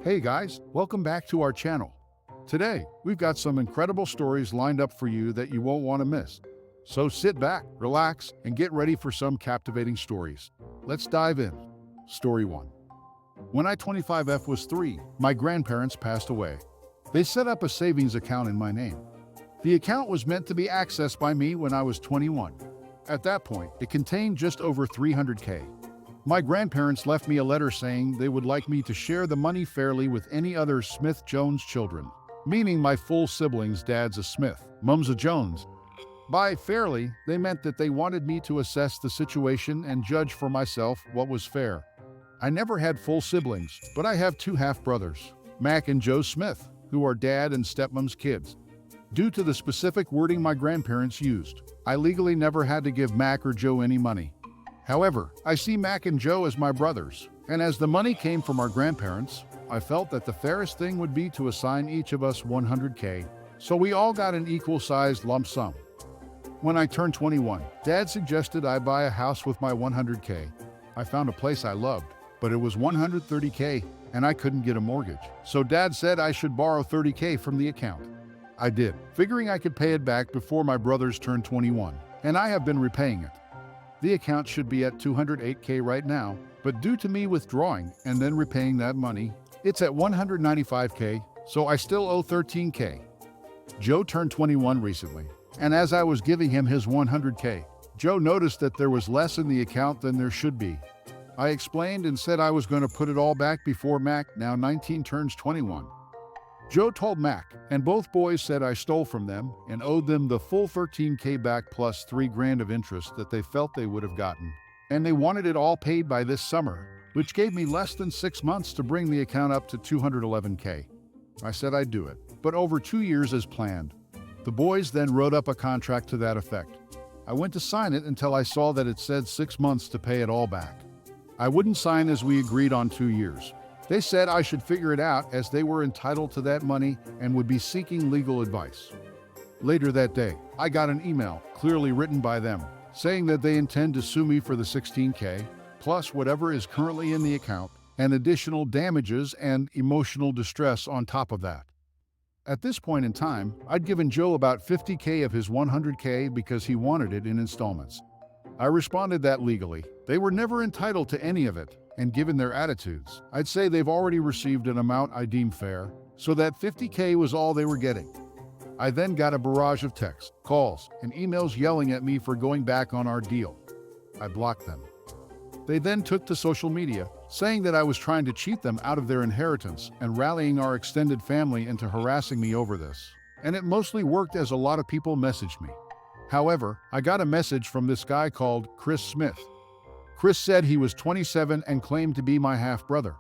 Hey guys, welcome back to our channel. Today, we've got some incredible stories lined up for you that you won't want to miss. So sit back, relax, and get ready for some captivating stories. Let's dive in. Story 1. When I 25F was 3, my grandparents passed away. They set up a savings account in my name. The account was meant to be accessed by me when I was 21. At that point, it contained just over 300K. My grandparents left me a letter saying they would like me to share the money fairly with any other Smith-Jones children, meaning my full siblings. Dad's a Smith, Mom's a Jones. By fairly, they meant that they wanted me to assess the situation and judge for myself what was fair. I never had full siblings, but I have two half-brothers, Mac and Joe Smith, who are dad and stepmom's kids. Due to the specific wording my grandparents used, I legally never had to give Mac or Joe any money. However, I see Mac and Joe as my brothers, and as the money came from our grandparents, I felt that the fairest thing would be to assign each of us 100K, so we all got an equal-sized lump sum. When I turned 21, Dad suggested I buy a house with my 100K. I found a place I loved, but it was 130K, and I couldn't get a mortgage, so Dad said I should borrow 30K from the account. I did, figuring I could pay it back before my brothers turned 21, and I have been repaying it. The account should be at 208K right now, but due to me withdrawing and then repaying that money, it's at 195K, so I still owe 13K. Joe turned 21 recently, and as I was giving him his 100K, Joe noticed that there was less in the account than there should be. I explained and said I was going to put it all back before Mac, now 19, turns 21. Joe told Mac, and both boys said I stole from them and owed them the full 13K back plus $3,000 of interest that they felt they would have gotten. And they wanted it all paid by this summer, which gave me less than 6 months to bring the account up to 211K. I said I'd do it, but over 2 years as planned. The boys then wrote up a contract to that effect. I went to sign it until I saw that it said 6 months to pay it all back. I wouldn't sign as we agreed on 2 years. They said I should figure it out as they were entitled to that money and would be seeking legal advice. Later that day, I got an email, clearly written by them, saying that they intend to sue me for the 16K, plus whatever is currently in the account, and additional damages and emotional distress on top of that. At this point in time, I'd given Joe about 50K of his 100K because he wanted it in installments. I responded that legally, they were never entitled to any of it, and given their attitudes, I'd say they've already received an amount I deem fair, so that 50K was all they were getting. I then got a barrage of texts, calls, and emails yelling at me for going back on our deal. I blocked them. They then took to social media, saying that I was trying to cheat them out of their inheritance and rallying our extended family into harassing me over this. And it mostly worked as a lot of people messaged me. However, I got a message from this guy called Chris Smith. Chris said he was 27 and claimed to be my half-brother.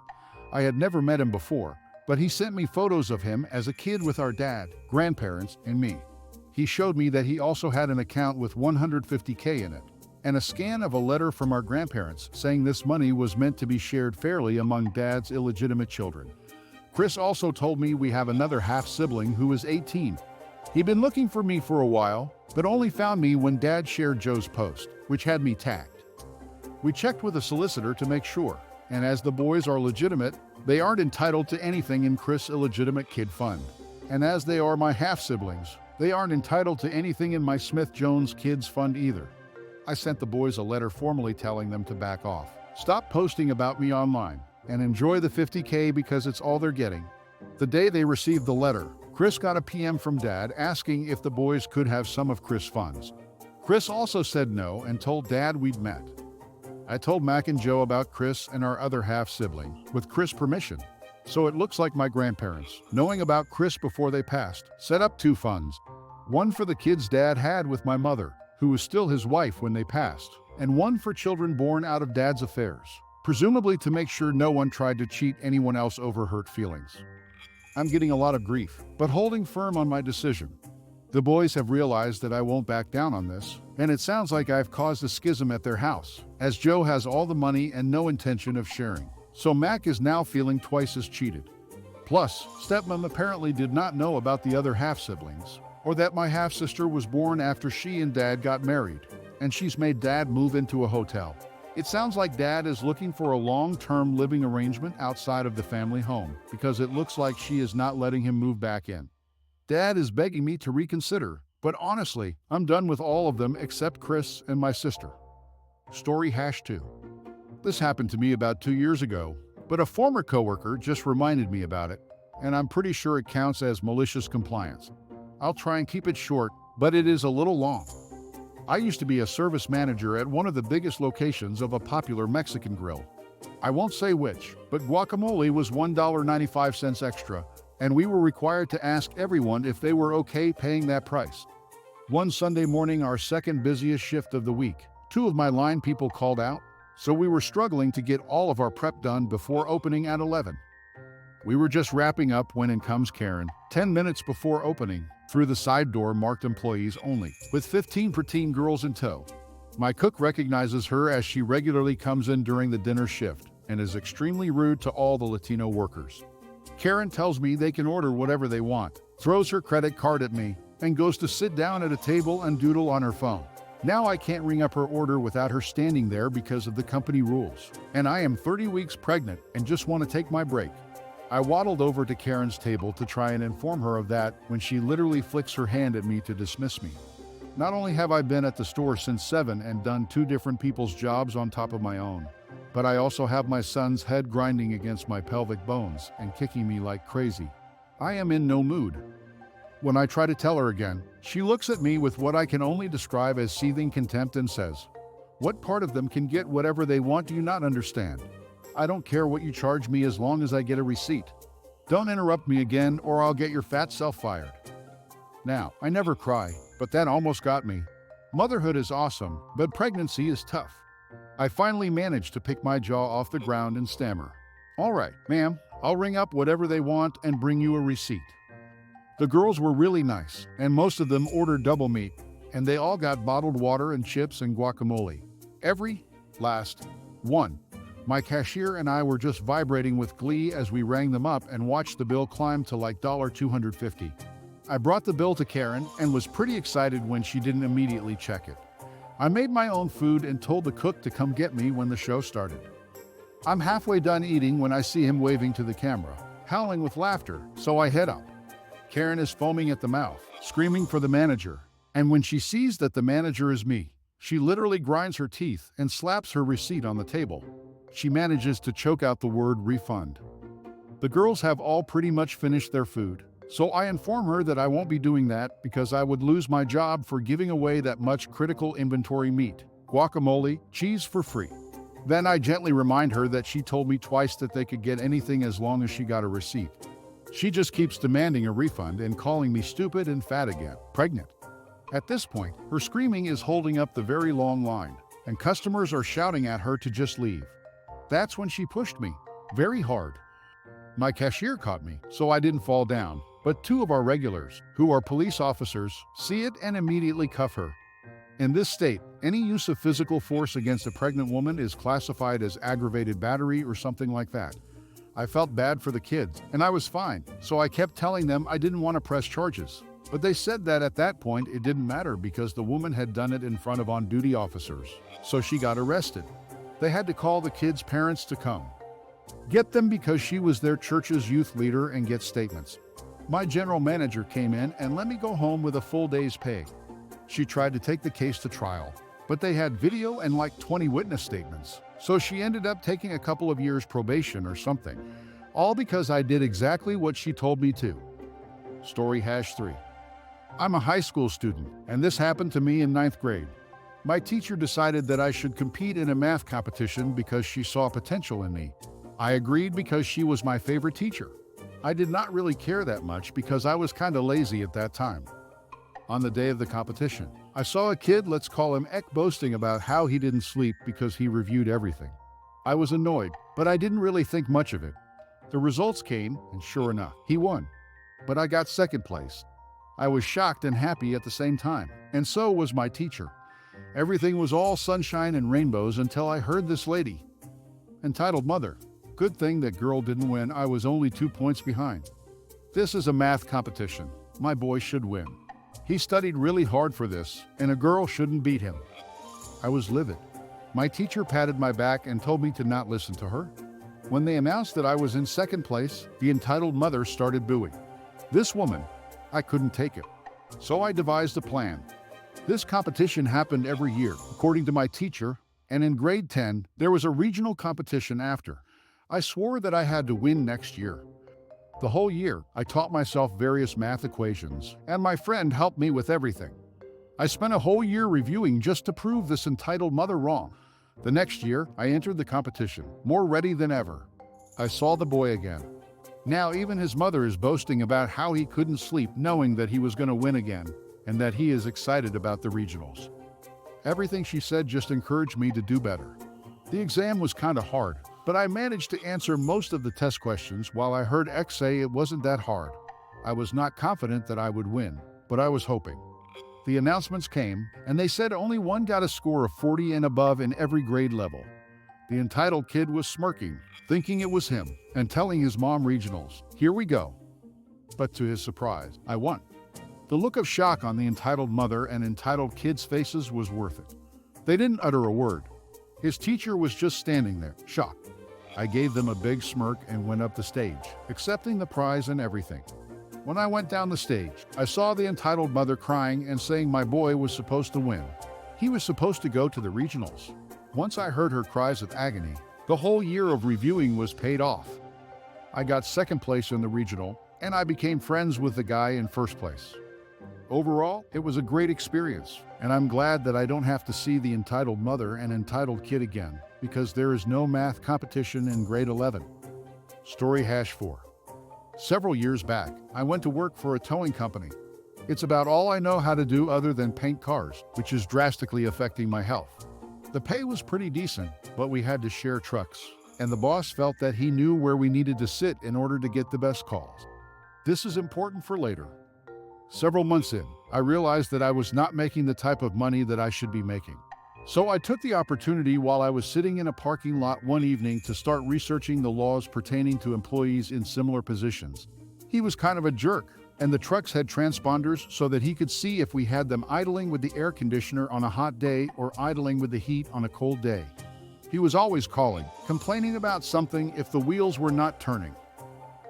I had never met him before, but he sent me photos of him as a kid with our dad, grandparents, and me. He showed me that he also had an account with 150K in it, and a scan of a letter from our grandparents saying this money was meant to be shared fairly among Dad's illegitimate children. Chris also told me we have another half-sibling who is 18. He'd been looking for me for a while, but only found me when Dad shared Joe's post, which had me tagged. We checked with a solicitor to make sure, and as the boys are legitimate, they aren't entitled to anything in Chris' illegitimate kid fund. And as they are my half-siblings, they aren't entitled to anything in my Smith-Jones kids fund either. I sent the boys a letter formally telling them to back off, stop posting about me online, and enjoy the 50K because it's all they're getting. The day they received the letter, Chris got a PM from Dad asking if the boys could have some of Chris' funds. Chris also said no and told Dad we'd met. I told Mac and Joe about Chris and our other half-sibling, with Chris' permission. So it looks like my grandparents, knowing about Chris before they passed, set up 2 funds. One for the kids Dad had with my mother, who was still his wife when they passed, and one for children born out of Dad's affairs, presumably to make sure no one tried to cheat anyone else over hurt feelings. I'm getting a lot of grief, but holding firm on my decision. The boys have realized that I won't back down on this, and it sounds like I've caused a schism at their house, as Joe has all the money and no intention of sharing. So Mac is now feeling twice as cheated. Plus, stepmom apparently did not know about the other half-siblings, or that my half-sister was born after she and Dad got married, and she's made Dad move into a hotel. It sounds like Dad is looking for a long-term living arrangement outside of the family home because it looks like she is not letting him move back in. Dad is begging me to reconsider, but honestly, I'm done with all of them except Chris and my sister. Story #2. This happened to me about 2 years ago, but a former coworker just reminded me about it, and I'm pretty sure it counts as malicious compliance. I'll try and keep it short, but it is a little long. I used to be a service manager at one of the biggest locations of a popular Mexican grill. I won't say which, but guacamole was $1.95 extra, and we were required to ask everyone if they were okay paying that price. One Sunday morning, our second busiest shift of the week, two of my line people called out, so we were struggling to get all of our prep done before opening at 11. We were just wrapping up when in comes Karen, 10 minutes before opening, through the side door marked employees only, with 15 preteen girls in tow. My cook recognizes her as she regularly comes in during the dinner shift and is extremely rude to all the Latino workers. Karen tells me they can order whatever they want, throws her credit card at me, and goes to sit down at a table and doodle on her phone. Now I can't ring up her order without her standing there because of the company rules. And I am 30 weeks pregnant and just want to take my break. I waddled over to Karen's table to try and inform her of that when she literally flicks her hand at me to dismiss me. Not only have I been at the store since 7 and done 2 different people's jobs on top of my own, but I also have my son's head grinding against my pelvic bones and kicking me like crazy. I am in no mood. When I try to tell her again, she looks at me with what I can only describe as seething contempt and says, "What part of them can get whatever they want do you not understand? I don't care what you charge me as long as I get a receipt. Don't interrupt me again or I'll get your fat self fired." Now, I never cry, but that almost got me. Motherhood is awesome, but pregnancy is tough. I finally managed to pick my jaw off the ground and stammer, "All right, ma'am, I'll ring up whatever they want and bring you a receipt." The girls were really nice, and most of them ordered double meat, and they all got bottled water and chips and guacamole. Every last one. My cashier and I were just vibrating with glee as we rang them up and watched the bill climb to like $250. I brought the bill to Karen and was pretty excited when she didn't immediately check it. I made my own food and told the cook to come get me when the show started. I'm halfway done eating when I see him waving to the camera, howling with laughter, so I head up. Karen is foaming at the mouth, screaming for the manager, and when she sees that the manager is me, she literally grinds her teeth and slaps her receipt on the table. She manages to choke out the word refund. The girls have all pretty much finished their food, so I inform her that I won't be doing that because I would lose my job for giving away that much critical inventory meat, guacamole, cheese for free. Then I gently remind her that she told me twice that they could get anything as long as she got a receipt. She just keeps demanding a refund and calling me stupid and fat again, pregnant. At this point, her screaming is holding up the very long line, and customers are shouting at her to just leave. That's when she pushed me, very hard. My cashier caught me, so I didn't fall down, but 2 of our regulars, who are police officers, see it and immediately cuff her. In this state, any use of physical force against a pregnant woman is classified as aggravated battery or something like that. I felt bad for the kids, and I was fine, so I kept telling them I didn't want to press charges. But they said that at that point it didn't matter because the woman had done it in front of on-duty officers, so she got arrested. They had to call the kids' parents to come get them because she was their church's youth leader and get statements. My general manager came in and let me go home with a full day's pay. She tried to take the case to trial, but they had video and like 20 witness statements, so she ended up taking a couple of years probation or something, all because I did exactly what she told me to. Story #3. I'm a high school student, and this happened to me in 9th grade. My teacher decided that I should compete in a math competition because she saw potential in me. I agreed because she was my favorite teacher. I did not really care that much because I was kind of lazy at that time. On the day of the competition, I saw a kid, let's call him Ek, boasting about how he didn't sleep because he reviewed everything. I was annoyed, but I didn't really think much of it. The results came, and sure enough, he won. But I got 2nd place. I was shocked and happy at the same time, and so was my teacher. Everything was all sunshine and rainbows until I heard this lady. Entitled Mother. Good thing that girl didn't win, I was only 2 points behind. This is a math competition. My boy should win. He studied really hard for this, and a girl shouldn't beat him. I was livid. My teacher patted my back and told me to not listen to her. When they announced that I was in second place, the entitled mother started booing. This woman, I couldn't take it. So I devised a plan. This competition happened every year, according to my teacher, and in grade 10, there was a regional competition after. I swore that I had to win next year. The whole year, I taught myself various math equations, and my friend helped me with everything. I spent a whole year reviewing just to prove this entitled mother wrong. The next year, I entered the competition, more ready than ever. I saw the boy again. Now even his mother is boasting about how he couldn't sleep knowing that he was going to win again, and that he is excited about the regionals. Everything she said just encouraged me to do better. The exam was kind of hard, but I managed to answer most of the test questions while I heard X say it wasn't that hard. I was not confident that I would win, but I was hoping. The announcements came, and they said only one got a score of 40 and above in every grade level. The entitled kid was smirking, thinking it was him, and telling his mom regionals, "Here we go." But to his surprise, I won. The look of shock on the entitled mother and entitled kid's faces was worth it. They didn't utter a word. His teacher was just standing there, shocked. I gave them a big smirk and went up the stage, accepting the prize and everything. When I went down the stage, I saw the entitled mother crying and saying my boy was supposed to win. He was supposed to go to the regionals. Once I heard her cries of agony, the whole year of reviewing was paid off. I got second place in the regional, and I became friends with the guy in first place. Overall, it was a great experience, and I'm glad that I don't have to see the entitled mother and entitled kid again, because there is no math competition in grade 11. Story #4. Several years back, I went to work for a towing company. It's about all I know how to do other than paint cars, which is drastically affecting my health. The pay was pretty decent, but we had to share trucks, and the boss felt that he knew where we needed to sit in order to get the best calls. This is important for later. Several months in, I realized that I was not making the type of money that I should be making. So I took the opportunity while I was sitting in a parking lot one evening to start researching the laws pertaining to employees in similar positions. He was kind of a jerk, and the trucks had transponders so that he could see if we had them idling with the air conditioner on a hot day or idling with the heat on a cold day. He was always calling, complaining about something if the wheels were not turning.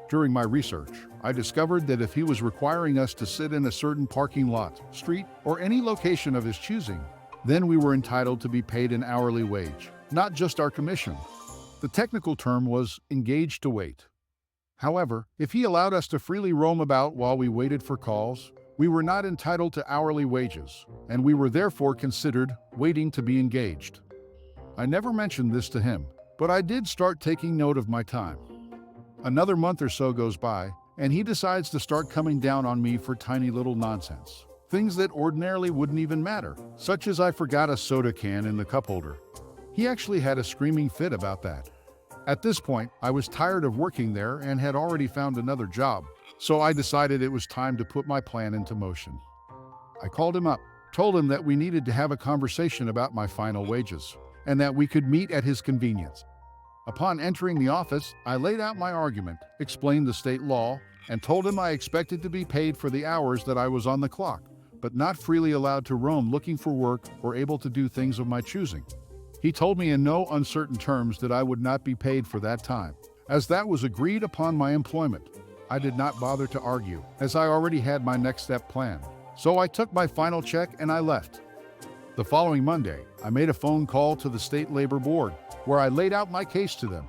During my research, I discovered that if he was requiring us to sit in a certain parking lot, street, or any location of his choosing, then we were entitled to be paid an hourly wage, not just our commission. The technical term was engaged to wait. However, if he allowed us to freely roam about while we waited for calls, we were not entitled to hourly wages, and we were therefore considered waiting to be engaged. I never mentioned this to him, but I did start taking note of my time. Another month or so goes by, and he decides to start coming down on me for tiny little nonsense. Things that ordinarily wouldn't even matter, such as I forgot a soda can in the cup holder. He actually had a screaming fit about that. At this point, I was tired of working there and had already found another job, so I decided it was time to put my plan into motion. I called him up, told him that we needed to have a conversation about my final wages, and that we could meet at his convenience. Upon entering the office, I laid out my argument, explained the state law, and told him I expected to be paid for the hours that I was on the clock, but not freely allowed to roam looking for work or able to do things of my choosing. He told me in no uncertain terms that I would not be paid for that time, as that was agreed upon my employment. I did not bother to argue, as I already had my next step planned. So I took my final check and I left. The following Monday, I made a phone call to the State Labor Board, where I laid out my case to them.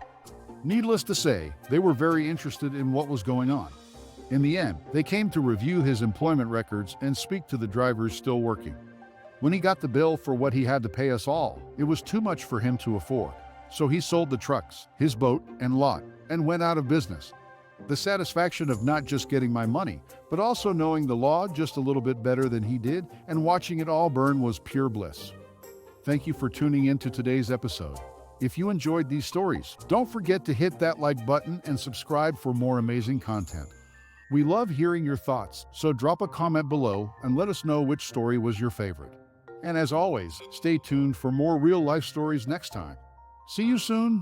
Needless to say, they were very interested in what was going on. In the end, they came to review his employment records and speak to the drivers still working. When he got the bill for what he had to pay us all, it was too much for him to afford. So he sold the trucks, his boat, and lot, and went out of business. The satisfaction of not just getting my money, but also knowing the law just a little bit better than he did and watching it all burn was pure bliss. Thank you for tuning in to today's episode. If you enjoyed these stories, don't forget to hit that like button and subscribe for more amazing content. We love hearing your thoughts, so drop a comment below and let us know which story was your favorite. And as always, stay tuned for more real-life stories next time. See you soon!